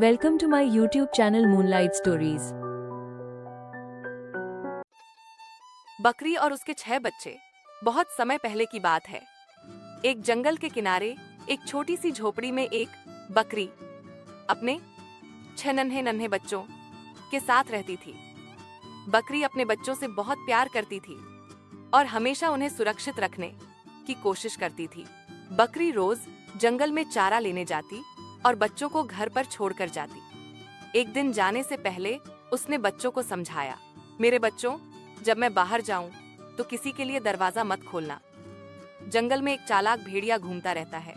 Welcome to my YouTube channel Moonlight Stories. बकरी और उसके 6 बच्चे। बहुत समय पहले की बात है। एक जंगल के किनारे एक छोटी सी झोपड़ी में एक बकरी अपने 6 नन्हे नन्हे बच्चों के साथ रहती थी। बकरी अपने बच्चों से बहुत प्यार करती थी और हमेशा उन्हें सुरक्षित रखने की कोशिश करती थी। बकरी रोज जंगल में चारा लेने जाती और बच्चों को घर पर छोड़कर जाती। एक दिन जाने से पहले उसने बच्चों को समझाया, मेरे बच्चों, जब मैं बाहर जाऊं तो किसी के लिए दरवाजा मत खोलना। जंगल में एक चालाक भेड़िया घूमता रहता है,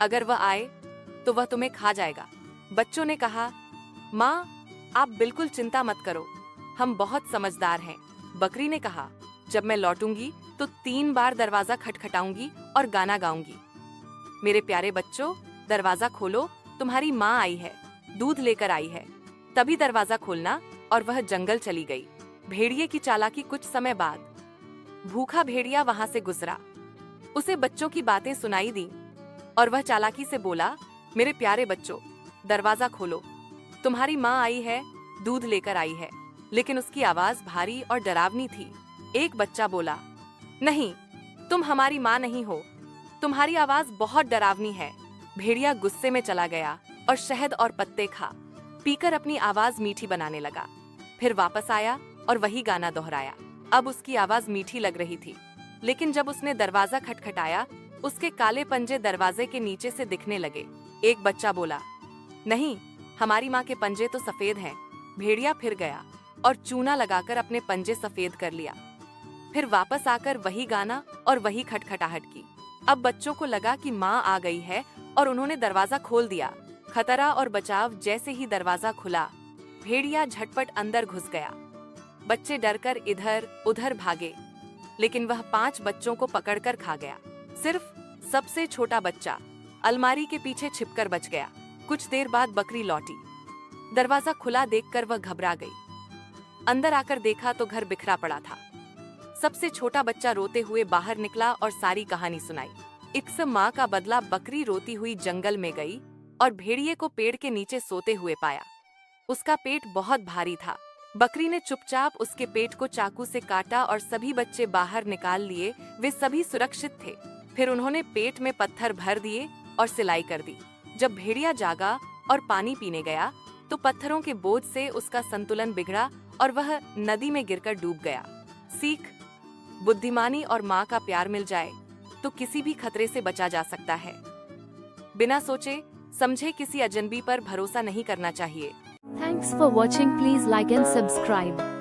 अगर वह आए तो वह तुम्हें खा जाएगा। बच्चों ने कहा, माँ, आप बिल्कुल चिंता मत करो, हम बहुत समझदार हैं। बकरी ने कहा, जब मैं लौटूंगी तो 3 बार दरवाजा खटखटाऊंगी और गाना गाऊंगी। मेरे प्यारे बच्चों, दरवाजा खोलो, तुम्हारी माँ आई है, दूध लेकर आई है। तभी दरवाजा खोलना और वह जंगल चली गई। भेड़िए की चालाकी कुछ समय बाद भूखा भेड़िया वहां से गुजरा। उसे बच्चों की बातें सुनाई दी और वह चालाकी से बोला, मेरे प्यारे बच्चों, दरवाजा खोलो, तुम्हारी माँ आई है, दूध लेकर आई है। लेकिन उसकी आवाज भारी और डरावनी थी। एक बच्चा बोला, नहीं, तुम हमारी माँ नहीं हो, तुम्हारी आवाज बहुत डरावनी है। भेड़िया गुस्से में चला गया और शहद और पत्ते खा पीकर अपनी आवाज मीठी बनाने लगा। फिर वापस आया और वही गाना दोहराया। अब उसकी आवाज मीठी लग रही थी, लेकिन जब उसने दरवाजा खटखटाया, उसके काले पंजे दरवाजे के नीचे से दिखने लगे। एक बच्चा बोला, नहीं, हमारी माँ के पंजे तो सफेद हैं। भेड़िया फिर गया और चूना लगाकर अपने पंजे सफेद कर लिया। फिर वापस आकर वही गाना और वही खटखटाहट की। अब बच्चों को लगा कि माँ आ गई है और उन्होंने दरवाजा खोल दिया। खतरा और बचाव जैसे ही दरवाजा खुला, भेड़िया झटपट अंदर घुस गया। बच्चे डरकर इधर उधर भागे, लेकिन वह 5 बच्चों को पकड़कर खा गया। सिर्फ सबसे छोटा बच्चा अलमारी के पीछे छिपकर बच गया। कुछ देर बाद बकरी लौटी। दरवाजा खुला देखकर वह घबरा गई। अंदर आकर देखा तो घर बिखरा पड़ा था। सबसे छोटा बच्चा रोते हुए बाहर निकला और सारी कहानी सुनाई। इक्स माँ का बदला बकरी रोती हुई जंगल में गई और भेड़िए को पेड़ के नीचे सोते हुए पाया। उसका पेट बहुत भारी था। बकरी ने चुपचाप उसके पेट को चाकू से काटा और सभी बच्चे बाहर निकाल लिए। वे सभी सुरक्षित थे। फिर उन्होंने पेट में पत्थर भर दिए और सिलाई कर दी। जब भेड़िया जागा और पानी पीने गया तो पत्थरों के बोझ से उसका संतुलन बिगड़ा और वह नदी में गिरकर डूब गया। सीख, बुद्धिमानी और माँ का प्यार मिल जाए तो किसी भी खतरे से बचा जा सकता है। बिना सोचे समझे किसी अजनबी पर भरोसा नहीं करना चाहिए। Thanks for watching. Please like and subscribe.